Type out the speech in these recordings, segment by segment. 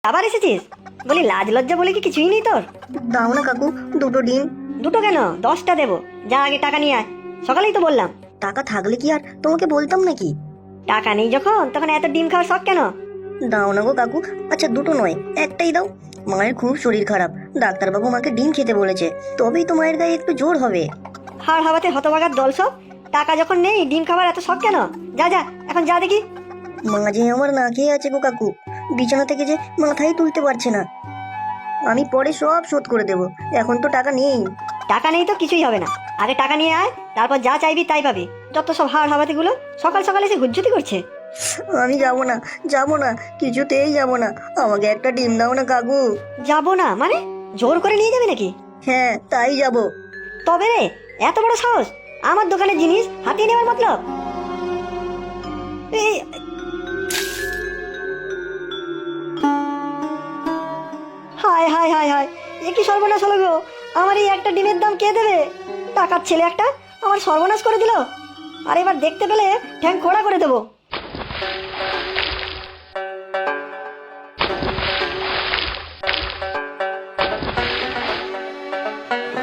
আবার এসেছিস? বলি লাজ লজ্জা বলে কি কিছুই নেই তোর? দাও না কাকু, দুটো ডিম। দুটো কেন, 10টা দেবো। যা আগে টাকা নিয়ে আয়। সকালেই তো বললাম। টাকা থাকলে কি আর তোমাকে বলতাম নাকি? টাকা নেই যখন তখন এত ডিম খাওয়ার শখ কেন? দাও না গো কাকু, আচ্ছা দুটো নয়, একটাই দাও। মায়ের খুব শরীর খারাপ, ডাক্তারবাবু মাকে ডিম খেতে বলেছে, তবেই তো মায়ের গায়ে একটু জোর হবে। হাড় হাওয়াতে হতভাগার দল সব। টাকা যখন নেই ডিম খাবার এত শখ কেন? যা যা, এখন যা দেখি। মা যে আমার না খেয়ে আছে গো কাকু, বিছানা থেকে যে মাথাই তুলতে পারছে না। আমি পরে সব শোধ করে দেব, এখন তো টাকা নেই। টাকা নেই তো কিছুই হবে না। আগে টাকা নিয়ে আয়, তারপর যা চাইবি তাই পাবি। যত সব হাড় হাওয়াতে গুলো সকাল সকাল এসে হুজ্জুতি করছে। আমি যাব না, যাব না, কিছুতেই যাব না। আমাকে একটা ডিম দাও না কাকু। যাবো না মানে? জোর করে নিয়ে যাবে নাকি? হ্যাঁ তাই যাব। তবে রে, এত বড় সাহস আমার দোকানের জিনিস হাতিয়ে নেওয়ার মতলব? এই, হায় হায় হায় হায়, এ কি সর্বনাশ হলো গো! আমার এই একটা ডিমের দাম কে দেবে? টাকার ছেলে একটা আমার সর্বনাশ করে দিল। আর এবার দেখতে পেলে ঠ্যাং খোড়া করে দেবো।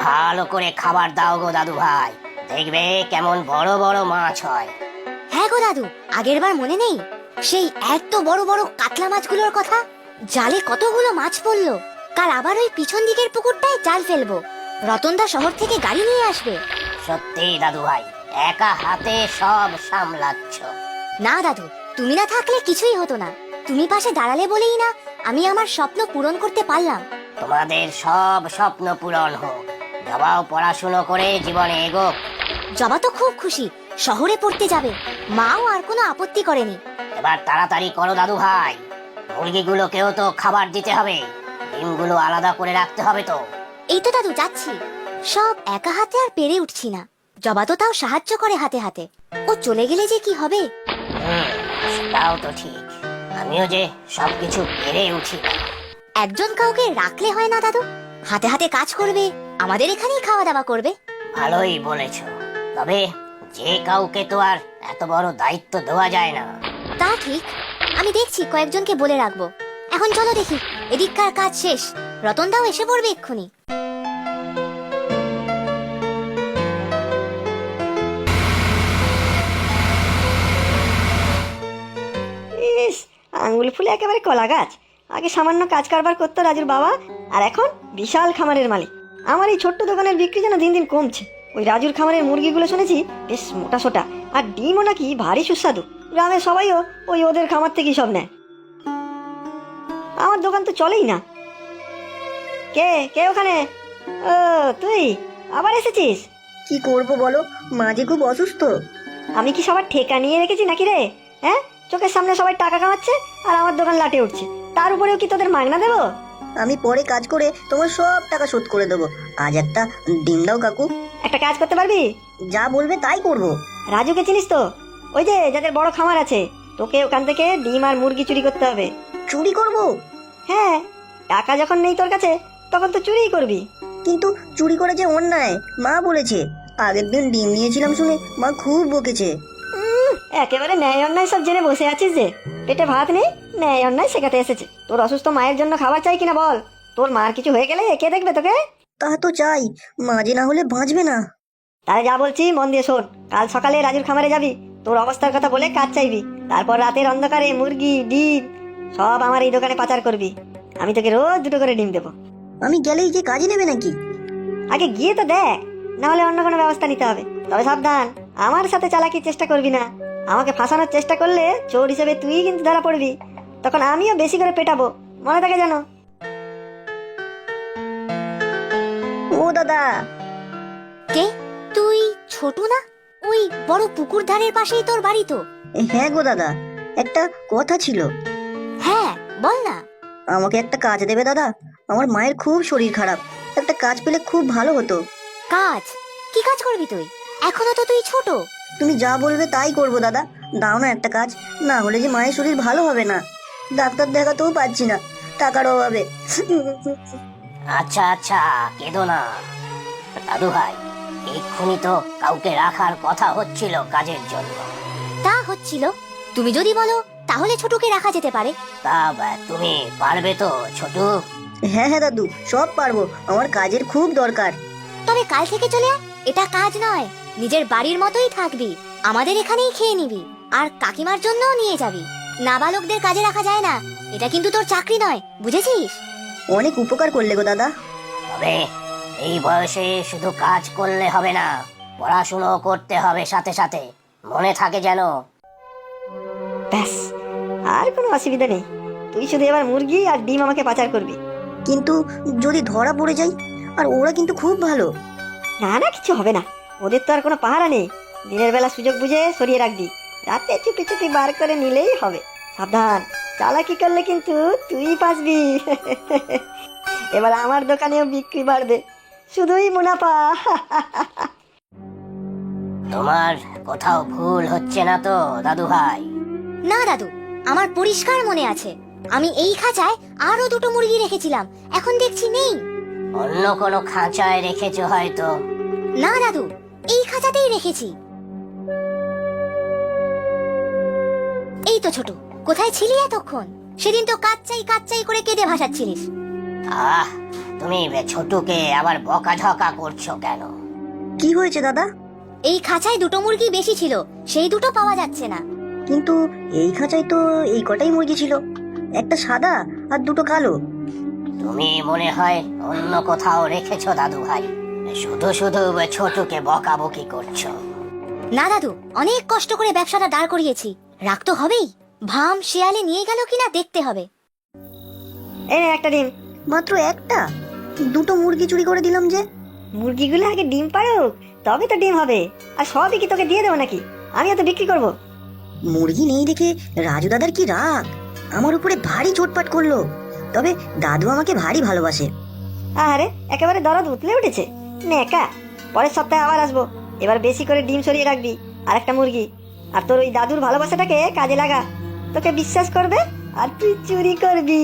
ভালো করে খাবার দাও গো দাদু ভাই, দেখবে কেমন বড় বড় মাছ হয়। হ্যাঁ গো দাদু, আগের বার মনে নেই সেই এত বড় বড় কাতলা মাছগুলোর কথা? জালে কতগুলো মাছ পড়লো। কাল আবার ওই পিছন দিকের পুকুরটায় জাল ফেলবো। রতনদা শহর থেকে গাড়ি নিয়ে আসবে। সত্যি দাদু ভাই, একা হাতে সব সামলাচ্ছ। না দাদু, তুমি না থাকলে কিছুই হতো না। তুমি পাশে দাঁড়ালে বলেই না আমি আমার স্বপ্ন পূরণ করতে পারলাম। তোমাদের সব স্বপ্ন পূরণ হোক। জবাও পড়াশুনো করে জীবনে এগোক। জবা তো খুব খুশি, শহরে পড়তে যাবে। মাও আর কোনো আপত্তি করেনি। এবার তাড়াতাড়ি করো দাদু ভাই, মুরগিগুলোকেও তো খাবার দিতে হবে, ডিমগুলো আলাদা করে রাখতে হবে তো। এই তো দাদু যাচ্ছি। সব একা হাতে আর পেরে উঠছি না। জবা তো তাও সাহায্য করে হাতে হাতে। ও চলে গেলে যে কি হবে। সেটাও তো ঠিক, আমিও যে সবকিছু পেরে উঠি না। একজন কাউকে রাখলে হয় না দাদু, হাতে হাতে কাজ করবে, আমাদের এখানেই খাওয়া দাওয়া করবে। ভালোই বলেছ, তবে যে কাউকে তো আর এত বড় দায়িত্ব দেওয়া যায় না। তা ঠিক, আমি দেখছি কয়েকজনকে বলে রাখবো। এখন চলো দেখি, এদিককার কাজ শেষ, রতনদাও এসে পড়বে এক্ষুনি। ইস, আঙ্গুল ফুলে একেবারে কলা গাছ। আগে সামান্য কাজ কারবার করতো রাজুর বাবা, আর এখন বিশাল খামারের মালিক। আমার এই ছোট্ট দোকানের বিক্রি যেন দিন দিন কমছে। ওই রাজুর খামারের মুরগিগুলো শুনেছি বেশ মোটা সোটা, আর ডিমও নাকি ভারী সুস্বাদু। গ্রামের সবাইও ওই ওদের খামার থেকেই সব নেয়। আমার দোকান তো চলেই না। কে কে ওখানে? ও তুই আবার এসেছিস? কি করব বলো, মা যে খুব অসুস্থ। আমি কি সবার ঠেকা নিয়ে রেখেছি নাকি রে? হ্যাঁ, চোখের সামনে সবাই টাকা কামাচ্ছে আর আমার দোকান লাটে উঠছে। তার উপরেও কি তোদের মাগনা দেবো? আমি পরে কাজ করে তোমার সব টাকা শোধ করে দেবো। আজ একটা ডিম দাও কাকু। একটা কাজ করতে পারবি? যা বলবে তাই করব। রাজুকে চিনিস তো? ওই যে যাদের বড় খামার আছে। তোকে ওখান থেকে ডিম আর মুরগি চুরি করতে হবে। চুরি করব? হ্যাঁ, টাকা যখন নেই তোর কাছে তখন তো চুরিই করবি। কিন্তু চুরি করে যে অন্যায়, মা বলেছে। আগের দিন ডিম নিয়েছিলাম শুনে মা খুব বকেছে। একেবারে ন্যায় অন্যায় সব জেনে বসে আছিস যে। পেটে ভাত নেই, ন্যায় অন্যায় শেখাতে এসেছে। তোর অসুস্থ মায়ের জন্য খাবার চাই কিনা বল? তোর মার কিছু হয়ে গেলে কে দেখবে তোকে? তা তো চাই, মা যে না হলে বাঁচবে না। তাহলে যা বলছি মন দিয়ে শোন। কাল সকালে রাজুর খামারে যাবি, তোর অবস্থার কথা বলে কাজ চাইবি। তারপর রাতের অন্ধকারে মুরগি ডিম সব আমার এই দোকানে পাচার করবি। আমি তোকে রোজ 2টো করে ডিম দেবো। আমি গেলেই যে কাজে নেবে নাকি? আগে গিয়ে তো দেখ, না হলে অন্য কোনো ব্যবস্থা নিতে হবে। তবে সাবধান, আমার সাথে চালাকির চেষ্টা করবি না। আমাকে ফাঁসানোর চেষ্টা করলে চোর হিসেবে তুই কিন্তু ধরা পড়বি। তখন আমিও বেশি করে পেটাবো, মনে থাকে যেন। ও দাদা। কে তুই? ছোটু না? ওই বড় পুকুর ধারের পাশেই তোর বাড়ি তো? হ্যাঁ গো দাদা, একটা কথা ছিল। হ্যাঁ বল না। আমাকে একটা কাজ দেবে দাদা? আমার মায়ের খুব শরীর খারাপ, একটা কাজ পেলে খুব ভালো হতো। কাজ? কি কাজ করবি তুই? এখনো তো তুই ছোট। তুমি যা বলবে তাই করবো দাদা, দাও না একটা কাজ। না হলে যে মায়ের শরীর ভালো হবে না, ডাক্তার দেখাতেও পাচ্ছি না টাকার অভাবে। আচ্ছা আচ্ছা, কেঁদো না দাদু ভাই। এক্ষুনি তো কাউকে রাখার কথা হচ্ছিল কাজের জন্য। তা হচ্ছিল, তুমি যদি বলো তাহলে ছোটুকে রাখা যেতে পারে। তা তুমি পারবে তো ছোটু? হ্যাঁ হ্যাঁ দাদু, সব পারবো, আমার কাজের খুব দরকার। তবে কাল থেকে চলে আয়, এটা কাজ নয়, নিজের বাড়ির মতোই থাকবি, আমাদের এখানেই খেয়ে নিবি, আর কাকিমার জন্যও নিয়ে যাবি। নাবালকদের কাজে রাখা যায় না, এটা কিন্তু তোর চাকরি নয়, বুঝেছিস? অনেক উপকার করলে গো দাদা। তবে এই বয়সে শুধু কাজ করলে হবে না, পড়াশুনো করতে হবে সাথে সাথে, মনে থাকে যেন। ব্যাস, আর কোনো অসুবিধা নেই। তুই শুধু এবার মুরগি আর ডিম আমাকে পাচার করবি। কিন্তু যদি ধরা পড়ে যাই, আর ওরা কিন্তু খুব ভালো। না না, কিছু হবে না, ওদের তো আর কোনো পাহারা নেই। দিনের বেলা সুযোগ বুঝে সরিয়ে রাখবি, রাতে চুপি চুপি বার করে নিলেই হবে। সাবধান, চালাকি করলে কিন্তু তুই পাসবি। এবার আমার দোকানেও বিক্রি বাড়বে, শুধুই মুনাফা। তোমার কোথাও ভুল হচ্ছে না তো দাদু ভাই? না দাদু, আমার পরিষ্কার মনে আছে, আমি এই খাঁচায় আরো দুটো মুরগি রেখেছিলাম, এখন দেখছি নেই। অন্য কোনো খাঁচায় রেখেছো হয়তো। না দাদু, এই খাঁচাতেই রেখেছি। এই তো ছোট, কোথায় ছিলি এতক্ষণ? সেদিন তো কাচ্চাই কাচ্চাই করে কেঁদে ভাসাচ্ছিলিস। আহ, তুমি ছোটুকে আবার বকাঝকা করছো কেন? কি হয়েছে দাদা? এই খাঁচায় দুটো মুরগি বেশি ছিল, সেই দুটো পাওয়া যাচ্ছে না। কিন্তু এই খাঁচায় তো এই কটাই মুরগি ছিল, একটা সাদা আর দুটো কালো। তুমি মনে হয় অন্য কোথাও রেখেছো দাদু ভাই, শুধু শুধু ছোটুকে বকাবকি করছো। না দাদু, অনেক কষ্ট করে ব্যবসাটা দাঁড় করিয়েছি, রাগ তো হবেই। ভাম শিয়ালে নিয়ে গেল কিনা দেখতে হবে। এই নে একটা ডিম। মাত্র একটা? দুটো মুরগি চুরি করে দিলাম যে। মুরগিগুলো আগে ডিম পাড়ুক, তবে তো ডিম হবে। আর সবই কি তোকে দিয়ে দেবো নাকি? আমিও তো বিক্রি করবো। মুরগি নেই দেখে রাজু দাদার কি রাগ, আমার উপরে ভারী চোটপাট করলো। তবে দাদু আমাকে ভারী ভালোবাসে। আরে একেবারে দরদ উতলে উঠেছে। নেকা, পরের সপ্তাহে আবার আসবো। এবার বেশি করে ডিম সরিয়ে রাখবি, আর একটা মুরগি। আর তোর ওই দাদুর ভালোবাসাটাকে কাজে লাগা, তোকে বিশ্বাস করবে আর তুই চুরি করবি।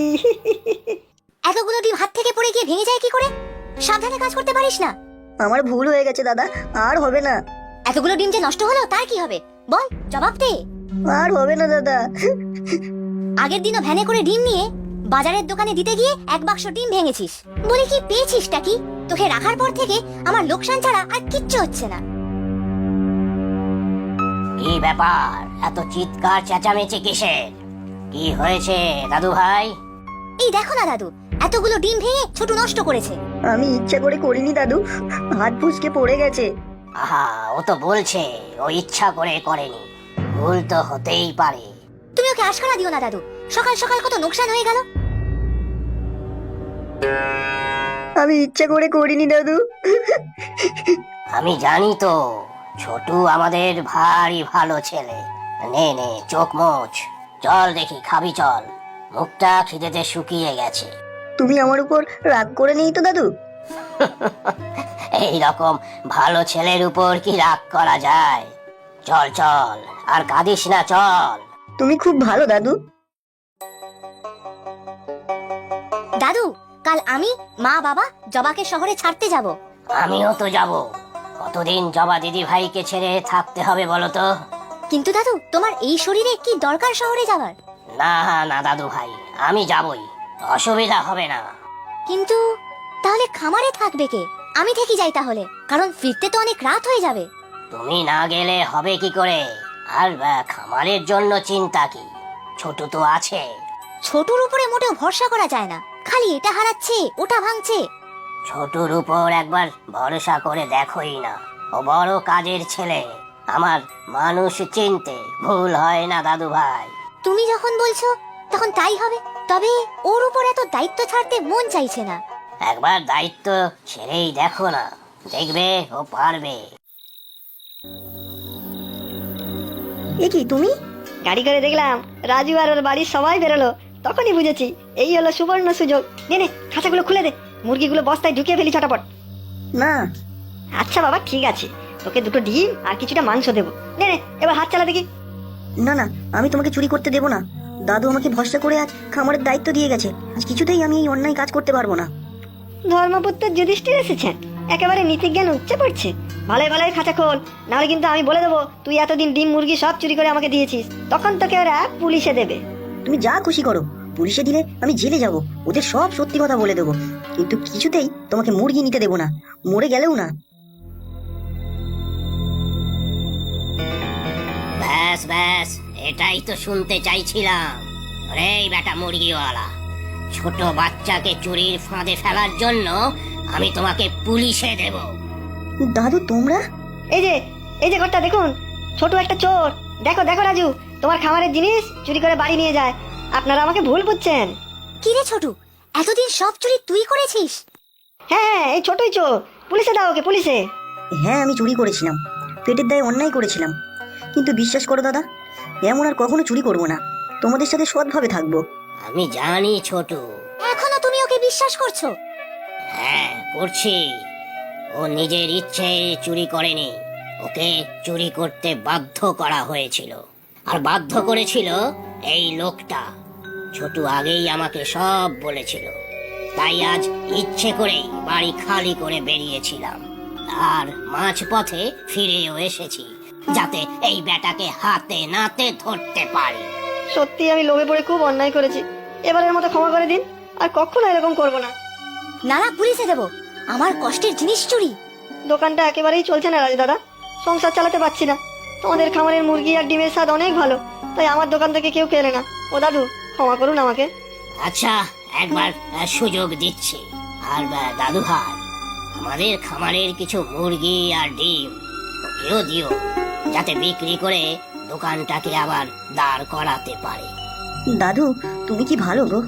এতগুলো ডিম হাত থেকে পড়ে গিয়ে ভেঙে যায় কি করে? সাবধানে কাজ করতে পারিস না? আমার ভুল হয়ে গেছে দাদা, আর হবে না। এতগুলো ডিম যে নষ্ট হলো তার কি হবে? বল, জবাব দে। আর হবে না দাদা। আগের দিনও ভ্যানে করে ডিম নিয়ে বাজারের দোকানে দিতে গিয়ে এক বাক্স ডিম ভেঙেছিস, বলে কি পেয়েছিসটা কি? তোকে রাখার পর থেকে আমার লোকসান ছাড়া আর কিচ্ছু হচ্ছে না। কি ব্যাপার, এত চিৎকার চেঁচামেচি কিসের? কি হয়েছে দাদু ভাই? এই দেখো না দাদু, এতগুলো ডিম ভেঙে ছোট নষ্ট করেছে। আমি ইচ্ছা করে করিনি দাদু, হাত ফুসকে পড়ে গেছে। আহা, ও তো বলছে ও ইচ্ছা করে করেনি, ভুল তো হতেই পারে। তুমি ওকে আশকারা দিও না দাদু, সকাল সকাল কত নোকসান হয়ে গেল। আমি ইচ্ছা করে করিনি দাদু। আমি জানি তো, ছোটু আমাদের ভারী ভালো ছেলে। নে নে, চোখ মোচ, চল দেখি খাবি চল, মুখটা খিদেতে শুকিয়ে গেছে। তুমি আমার উপর রাগ করে নেই তো দাদু? এই রকম ভালো ছেলের উপর কি রাগ করা যায়? চল চল, আর কাঁদিস না, চল। তুমি খুব ভালো দাদু। দাদু, কাল আমি, মা, বাবা জবাকে শহরে ছাড়তে যাব। আমিও তো যাব। কতদিন জবা দিদি ভাইকে ছেড়ে থাকতে হবে বলো তো? কিন্তু দাদু, তোমার এই শরীরে কি দরকার শহরে যাওয়ার? না না দাদু ভাই, আমি যাবই, অসুবিধা হবে না। কিন্তু তাহলে খামারে থাকবে কে? আমি থেকে যাই তাহলে, কারণ ফিরতে তো অনেক রাত হয়ে যাবে। তুমি না গেলে হবে কি করে? আর খামারের জন্য চিন্তা কি? ছোট তো আছে। ছোটুর উপরে মোটেও ভরসা করা যায় না, খালি এটা হারাচ্ছে ওটা ভাঙছে। ছোটুর উপর একবার ভরসা করে দেখোই না, ও বড় কাজের ছেলে। আমার মানুষ চিনতে ভুল হয় না দাদু ভাই। তুমি যখন বলছো তখন তাই হবে, তবে ওর উপর এত দায়িত্ব ছাড়তে মন চাইছে না। একবার দায়িত্ব ছেড়েই দেখো না, দেখবে ও পারবে। এ কি তুমি? গাড়ি করে দেখলাম রাজু আর ওর বাড়ির সবাই বেরোলো, তখনই বুঝেছি এই হলো সুবর্ণ সুযোগ। নে নে, খাঁচাগুলো খুলে দে, মুরগিগুলো বস্তায় ঢুকিয়ে ফেলি চটাপট। না। আচ্ছা বাবা, ঠিক আছে, তোকে দুটো ডিম আর কিছুটা মাংস দেবো। নে নে, এবার হাত চালা দেখি। না না, আমি তোমাকে চুরি করতে দেবো না। দাদু আমাকে ভরসা করে আজ খামারের দায়িত্ব দিয়ে গেছে, আজ কিছুতেই আমি এই অন্যায় কাজ করতে পারবো না। ধর্মপুত্র যুধিষ্ঠির এসেছেন, একেবারে নীতিজ্ঞান উচ্চে পড়ছে। ভালোই ভালোই খাঁচা খোল, নাহলে কিন্তু আমি বলে দেবো তুই এতদিন ডিম মুরগি সব চুরি করে আমাকে দিয়েছিস। তখন তোকে ওরা পুলিশে দেবে। তুমি যা খুশি করো, পুলিশে দিলে আমি জেলে যাব, ওদের সব সত্যি কথা বলে দেবো, কিন্তু কিছুতেই তোমাকে মুরগি নিতে দেবো না, মরে গেলেও না। ব্যাস ব্যাস, এটাই তো শুনতে চাইছিলাম। রে বেটা মুরগিওয়ালা, ছোট বাচ্চাকে চুরির ফাঁদে ফেলার জন্য আমি তোমাকে পুলিশে দেব। দাদু তোমরা? এই যে ঘরটা দেখুন, ছোট একটা চোর। দেখো দেখো রাজু, তোমার খামারের জিনিস চুরি করে বাড়ি নিয়ে যায়। আপনারা আমাকে ভুল বুঝছেন। কি রে ছোটু, এতদিন সব চুরি তুই করেছিস? হ্যাঁ, এই ছোটই চোর। পুলিশে দাও ওকে, পুলিশে। হ্যাঁ আমি চুরি করেছিলাম, পেটের দায়ে অন্যায় করেছিলাম, কিন্তু বিশ্বাস করো দাদা, এমন আর কখনো চুরি করব না, তোমাদের সাথে সৎভাবে থাকবো। আমি জানি ছোট। এখনো তুমি ওকে বিশ্বাস করছো? হ্যাঁ করছি। ও নিজের ইচ্ছে চুরি করেনি, ওকে চুরি করতে বাধ্য করা হয়েছিল। আর বাধ্য করেছিল এই লোকটা। ছোট আগেই আমাকে সব বলেছিল, তাই আজ ইচ্ছে করেই বাড়ি খালি করে বেরিয়েছিলাম। আর মাঝপথে ফিরেও এসেছি, যাতে এই বেটাকে হাতে নাতে ধরতে পারি। সত্যি আমি লোভে পড়ে খুব অন্যায় করেছি। এবারের মতো ক্ষমা করে দিন, আর কখনো এরকম করব না। না না, পুলিশে দেবো। আমার কষ্টের জিনিস চুরি। দোকানটা একেবারেই চলছে না রাজু দাদা, সংসার চালাতে পারছি না। তোমাদের খামারের মুরগি আর ডিমের স্বাদ অনেক ভালো, তাই আমার দোকান থেকে কেউ কেনে না। ও দাদু, ক্ষমা করুন আমাকে। আচ্ছা, একবার সুযোগ দিচ্ছি। আর দাদু ভাই, আমাদের খামারের কিছু মুরগি আর ডিম ওকেও দিও, যাতে বিক্রি করে দোকানটাকে আবার দাঁড় করাতে পারে। দাদু তুমি কি ভালো গো।